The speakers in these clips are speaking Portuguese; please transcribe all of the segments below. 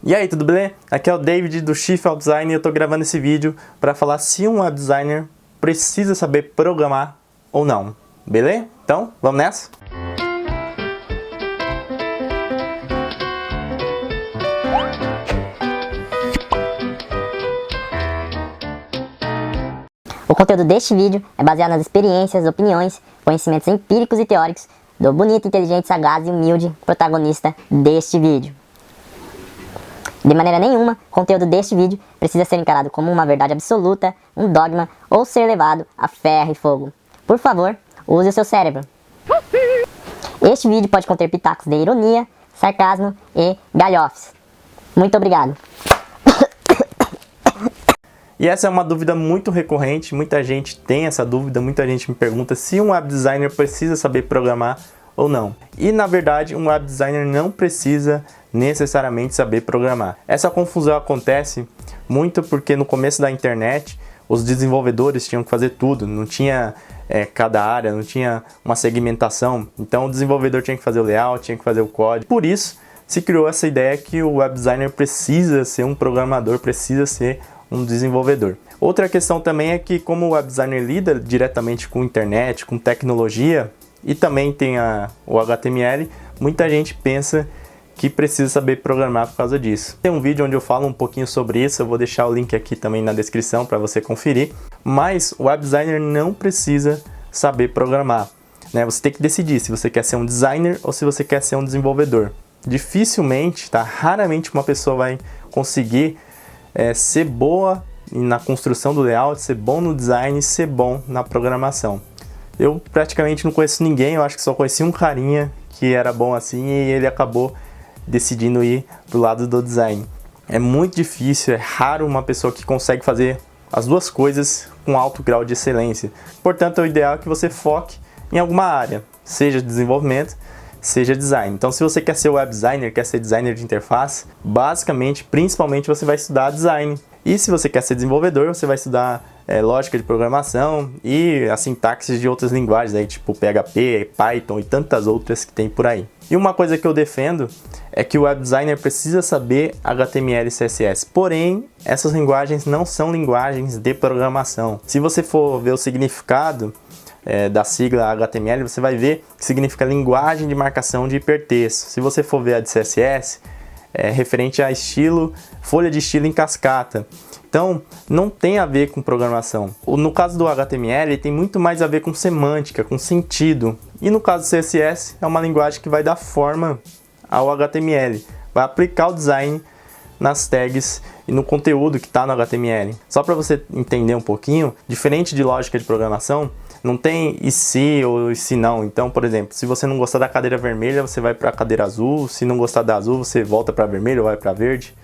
E aí, tudo bem? Aqui é o David do Shift Web Design e eu estou gravando esse vídeo para falar se um web designer precisa saber programar ou não. Beleza? Então, vamos nessa? O conteúdo deste vídeo é baseado nas experiências, opiniões, conhecimentos empíricos e teóricos do bonito, inteligente, sagaz e humilde protagonista deste vídeo. De maneira nenhuma, o conteúdo deste vídeo precisa ser encarado como uma verdade absoluta, um dogma ou ser levado a ferro e fogo. Por favor, use o seu cérebro. Este vídeo pode conter pitacos de ironia, sarcasmo e galhofes. Muito obrigado. E essa é uma dúvida muito recorrente, muita gente tem essa dúvida, muita gente me pergunta se um web designer precisa saber programar ou não. E na verdade, um web designer não precisa necessariamente saber programar. Essa confusão acontece muito porque no começo da internet, os desenvolvedores tinham que fazer tudo, não tinha cada área, não tinha uma segmentação, então o desenvolvedor tinha que fazer o layout, tinha que fazer o código. Por isso, se criou essa ideia que o web designer precisa ser um programador, precisa ser um desenvolvedor. Outra questão também é que como o web designer lida diretamente com internet, com tecnologia e também tem o HTML, muita gente pensa que precisa saber programar por causa disso. Tem um vídeo onde eu falo um pouquinho sobre isso, eu vou deixar o link aqui também na descrição para você conferir, mas o web designer não precisa saber programar, né? Você tem que decidir se você quer ser um designer ou se você quer ser um desenvolvedor. Dificilmente, raramente uma pessoa vai conseguir ser boa na construção do layout, ser bom no design e ser bom na programação. Eu praticamente não conheço ninguém, eu acho que só conheci um carinha que era bom assim e ele acabou decidindo ir pro lado do design. É muito difícil, é raro uma pessoa que consegue fazer as duas coisas com alto grau de excelência. Portanto, o ideal é que você foque em alguma área, seja desenvolvimento, seja design. Então, se você quer ser web designer, quer ser designer de interface, basicamente, principalmente, você vai estudar design. E se você quer ser desenvolvedor, você vai estudar lógica de programação e a sintaxe de outras linguagens, aí, tipo PHP, Python e tantas outras que tem por aí. E uma coisa que eu defendo é que o web designer precisa saber HTML e CSS. Porém, essas linguagens não são linguagens de programação. Se você for ver o significado da sigla HTML, você vai ver que significa linguagem de marcação de hipertexto. Se você for ver a de CSS, é referente a estilo, folha de estilo em cascata. Então, não tem a ver com programação. No caso do HTML, ele tem muito mais a ver com semântica, com sentido. E no caso do CSS, é uma linguagem que vai dar forma ao HTML. Vai aplicar o design nas tags e no conteúdo que está no HTML. Só para você entender um pouquinho, diferente de lógica de programação, não tem e se ou e se não. Então, por exemplo, se você não gostar da cadeira vermelha, você vai para a cadeira azul. Se não gostar da azul, você volta para vermelho ou vai para verde.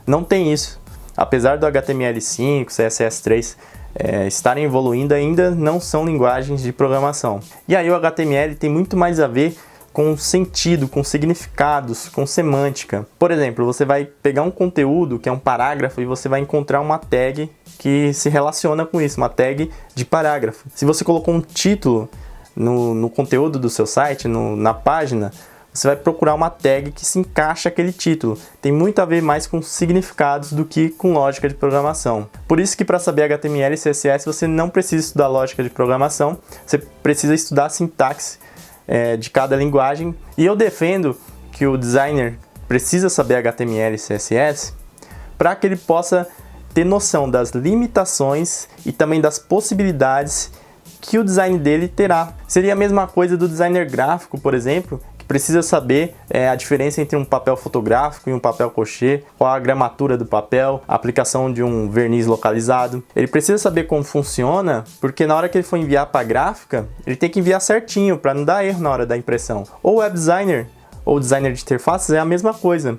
Não tem isso. Apesar do HTML5, CSS3 estarem evoluindo, ainda não são linguagens de programação. E aí o HTML tem muito mais a ver com sentido, com significados, com semântica. Por exemplo, você vai pegar um conteúdo que é um parágrafo e você vai encontrar uma tag que se relaciona com isso, uma tag de parágrafo. Se você colocou um título no conteúdo do seu site, na página, você vai procurar uma tag que se encaixa aquele título. Tem muito a ver mais com significados do que com lógica de programação. Por isso que para saber HTML e CSS você não precisa estudar lógica de programação, você precisa estudar a sintaxe de cada linguagem. E eu defendo que o designer precisa saber HTML e CSS para que ele possa ter noção das limitações e também das possibilidades que o design dele terá. Seria a mesma coisa do designer gráfico, por exemplo, que precisa saber a diferença entre um papel fotográfico e um papel crochê, qual a gramatura do papel, a aplicação de um verniz localizado. Ele precisa saber como funciona, porque na hora que ele for enviar para a gráfica, ele tem que enviar certinho para não dar erro na hora da impressão. Ou web designer ou designer de interfaces é a mesma coisa.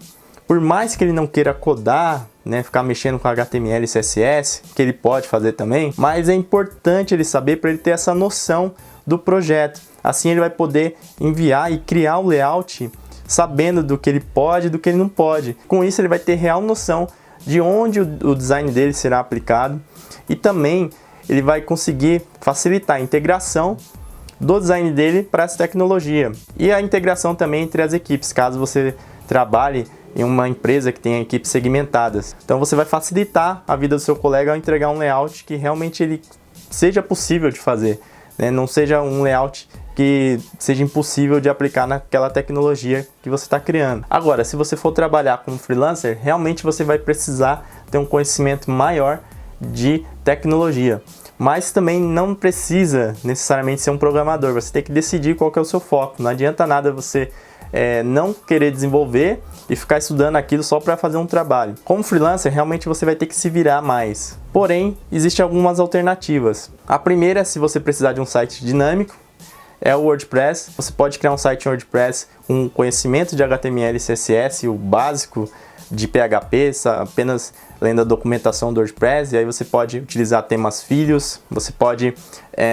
Por mais que ele não queira codar, ficar mexendo com HTML e CSS, que ele pode fazer também, mas é importante ele saber para ele ter essa noção do projeto. Assim ele vai poder enviar e criar o layout sabendo do que ele pode e do que ele não pode. Com isso ele vai ter real noção de onde o design dele será aplicado e também ele vai conseguir facilitar a integração do design dele para essa tecnologia. E a integração também entre as equipes, caso você trabalhe em uma empresa que tem equipes segmentadas. Então você vai facilitar a vida do seu colega ao entregar um layout que realmente ele seja possível de fazer, né? Não seja um layout que seja impossível de aplicar naquela tecnologia que você está criando. Agora, se você for trabalhar como freelancer, realmente você vai precisar ter um conhecimento maior de tecnologia. Mas também não precisa necessariamente ser um programador, você tem que decidir qual que é o seu foco. Não adianta nada você não querer desenvolver e ficar estudando aquilo só para fazer um trabalho. Como freelancer, realmente você vai ter que se virar mais. Porém, existem algumas alternativas. A primeira, se você precisar de um site dinâmico, é o WordPress. Você pode criar um site em WordPress com conhecimento de HTML e CSS, o básico de PHP, apenas lendo a documentação do WordPress, e aí você pode utilizar temas filhos, você pode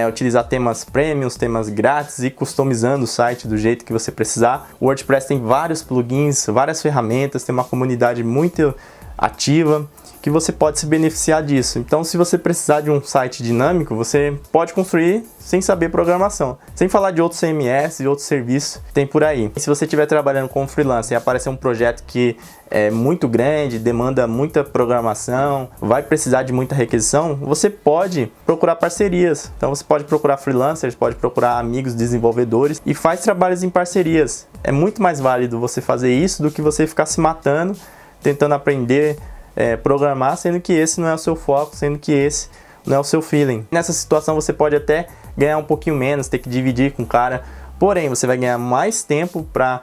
utilizar temas premiums, temas grátis e customizando o site do jeito que você precisar. O WordPress tem vários plugins, várias ferramentas, tem uma comunidade muito ativa que você pode se beneficiar disso. Então, se você precisar de um site dinâmico, você pode construir sem saber programação, sem falar de outros CMS e outros serviços que tem por aí. E se você estiver trabalhando como freelancer e aparecer um projeto que é muito grande, demanda muita programação, vai precisar de muita requisição, você pode procurar parcerias. Então você pode procurar freelancers, pode procurar amigos desenvolvedores e faz trabalhos em parcerias. É muito mais válido você fazer isso do que você ficar se matando, tentando aprender programar, sendo que esse não é o seu foco, sendo que esse não é o seu feeling. Nessa situação você pode até ganhar um pouquinho menos, ter que dividir com o cara, porém você vai ganhar mais tempo para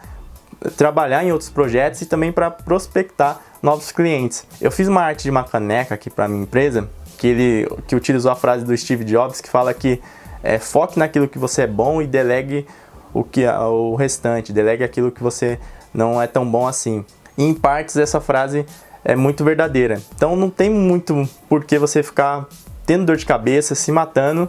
trabalhar em outros projetos e também para prospectar novos clientes. Eu fiz uma arte de uma caneca aqui para minha empresa, que utilizou a frase do Steve Jobs, que fala que foque naquilo que você é bom e delegue o restante, delegue aquilo que você não é tão bom assim. E em partes essa frase é muito verdadeira. Então não tem muito por que você ficar tendo dor de cabeça, se matando,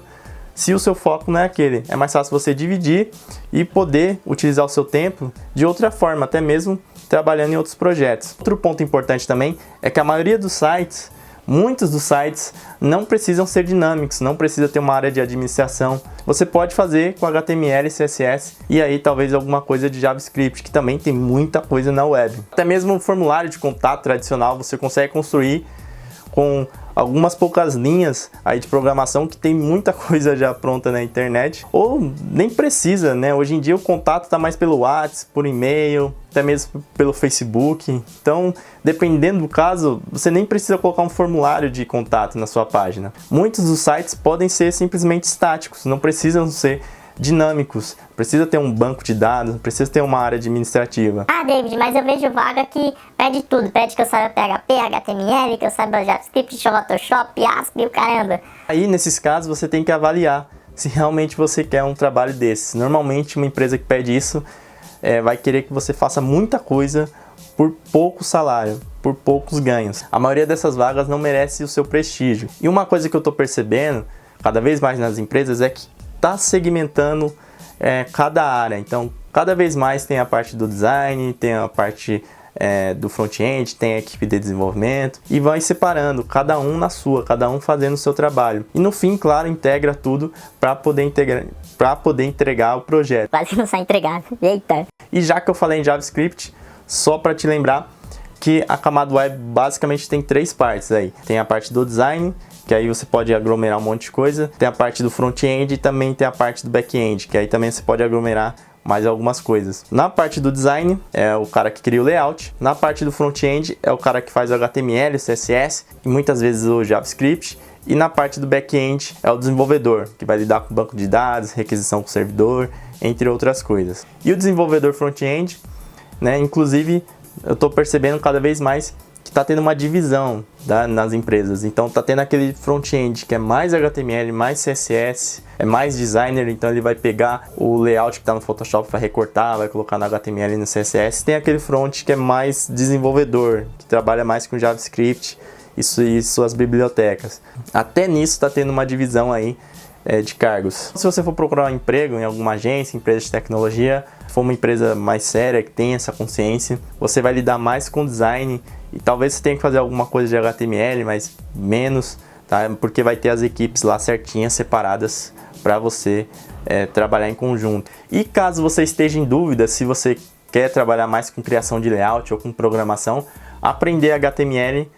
se o seu foco não é aquele. É mais fácil você dividir e poder utilizar o seu tempo de outra forma, até mesmo trabalhando em outros projetos. Outro ponto importante também é que a maioria dos sites, muitos dos sites não precisam ser dinâmicos, não precisa ter uma área de administração. Você pode fazer com HTML, CSS e aí talvez alguma coisa de JavaScript, que também tem muita coisa na web. Até mesmo um formulário de contato tradicional você consegue construir com algumas poucas linhas aí de programação, que tem muita coisa já pronta na internet, ou nem precisa, né? Hoje em dia o contato está mais pelo WhatsApp, por e-mail, até mesmo pelo Facebook. Então, dependendo do caso, você nem precisa colocar um formulário de contato na sua página. Muitos dos sites podem ser simplesmente estáticos, não precisam ser dinâmicos, precisa ter um banco de dados, precisa ter uma área administrativa. Ah, David, mas eu vejo vaga que pede tudo, pede que eu saiba PHP, HTML, que eu saiba JavaScript, Photoshop, ASCII e o caramba. Aí, nesses casos, você tem que avaliar se realmente você quer um trabalho desse. Normalmente, uma empresa que pede isso vai querer que você faça muita coisa por pouco salário, por poucos ganhos. A maioria dessas vagas não merece o seu prestígio. E uma coisa que eu estou percebendo cada vez mais nas empresas é que está segmentando cada área. Então, cada vez mais tem a parte do design, tem a parte do front-end, tem a equipe de desenvolvimento e vai separando, cada um na sua, cada um fazendo o seu trabalho. E no fim, claro, integra tudo para poder entregar o projeto. Quase não sai entregado. Eita! E já que eu falei em JavaScript, só para te lembrar que a camada web basicamente tem 3 partes aí. Tem a parte do design, que aí você pode aglomerar um monte de coisa. Tem a parte do front-end e também tem a parte do back-end, que aí também você pode aglomerar mais algumas coisas. Na parte do design é o cara que cria o layout. Na parte do front-end é o cara que faz o HTML, o CSS e muitas vezes o JavaScript. E na parte do back-end é o desenvolvedor, que vai lidar com banco de dados, requisição com o servidor, entre outras coisas. E o desenvolvedor front-end, né, inclusive eu estou percebendo cada vez mais que está tendo uma divisão nas empresas. Então está tendo aquele front-end que é mais HTML, mais CSS, é mais designer, então ele vai pegar o layout que está no Photoshop, vai recortar, vai colocar no HTML e no CSS. Tem aquele front que é mais desenvolvedor, que trabalha mais com JavaScript e suas bibliotecas. Até nisso está tendo uma divisão aí de cargos. Se você for procurar um emprego em alguma agência, empresa de tecnologia, for uma empresa mais séria, que tem essa consciência, você vai lidar mais com design e talvez você tenha que fazer alguma coisa de HTML, mas menos, tá? Porque vai ter as equipes lá certinhas, separadas, para você trabalhar em conjunto. E caso você esteja em dúvida se você quer trabalhar mais com criação de layout ou com programação, aprender HTML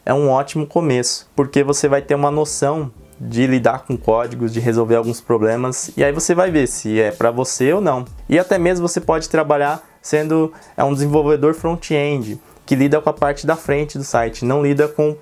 é um ótimo começo, porque você vai ter uma noção de lidar com códigos, de resolver alguns problemas, e aí você vai ver se é para você ou não. E até mesmo você pode trabalhar sendo um desenvolvedor front-end, que lida com a parte da frente do site, não lida com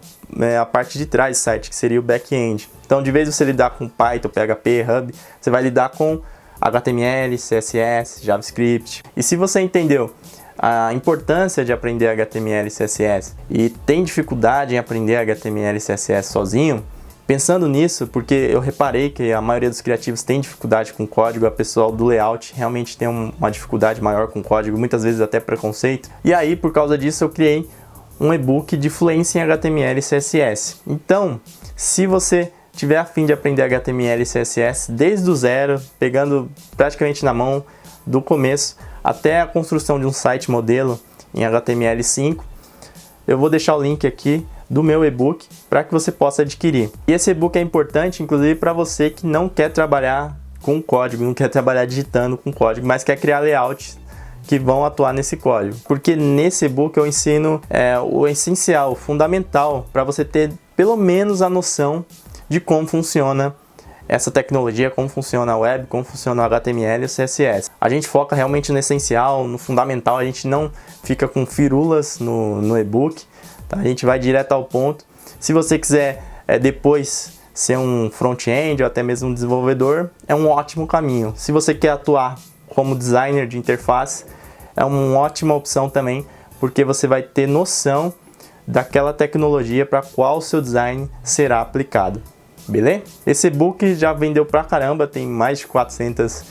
a parte de trás do site, que seria o back-end. Então, de vez em você lidar com Python, PHP, Hub, você vai lidar com HTML, CSS, JavaScript. E se você entendeu a importância de aprender HTML e CSS e tem dificuldade em aprender HTML e CSS sozinho, pensando nisso, porque eu reparei que a maioria dos criativos tem dificuldade com código, a pessoal do layout realmente tem uma dificuldade maior com código, muitas vezes até preconceito. E aí, por causa disso, eu criei um e-book de fluência em HTML e CSS. Então, se você tiver a fim de aprender HTML e CSS desde o zero, pegando praticamente na mão do começo até a construção de um site modelo em HTML5, eu vou deixar o link aqui do meu e-book para que você possa adquirir. E esse e-book é importante, inclusive, para você que não quer trabalhar com código, não quer trabalhar digitando com código, mas quer criar layouts que vão atuar nesse código. Porque nesse e-book eu ensino o essencial, o fundamental, para você ter pelo menos a noção de como funciona essa tecnologia, como funciona a web, como funciona o HTML e o CSS. A gente foca realmente no essencial, no fundamental, a gente não fica com firulas no e-book, tá? A gente vai direto ao ponto. Se você quiser depois ser um front-end ou até mesmo um desenvolvedor, é um ótimo caminho. Se você quer atuar como designer de interface, é uma ótima opção também, porque você vai ter noção daquela tecnologia para qual o seu design será aplicado. Beleza? Esse e-book já vendeu pra caramba, tem mais de 400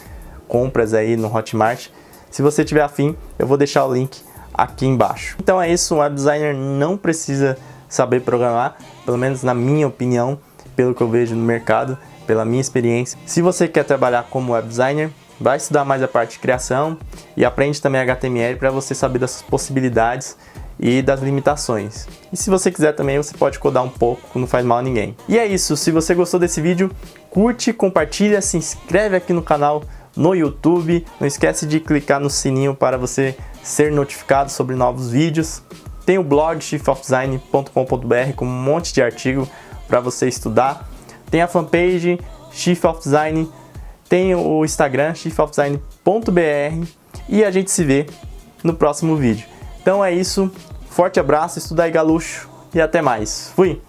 compras aí no Hotmart. Se você tiver afim, eu vou deixar o link aqui embaixo. Então é isso, um web designer não precisa saber programar, pelo menos na minha opinião, pelo que eu vejo no mercado, pela minha experiência. Se você quer trabalhar como web designer, vai estudar mais a parte de criação e aprende também HTML para você saber das possibilidades e das limitações. E se você quiser também, você pode codar um pouco, não faz mal a ninguém. E é isso, se você gostou desse vídeo, curte, compartilha, se inscreve aqui no canal no YouTube. Não esquece de clicar no sininho para você ser notificado sobre novos vídeos. Tem o blog shiftofdesign.com.br com um monte de artigo para você estudar. Tem a fanpage Shift of Design, tem o Instagram shiftofdesign.br e a gente se vê no próximo vídeo. Então é isso, forte abraço, estuda aí galucho e até mais. Fui!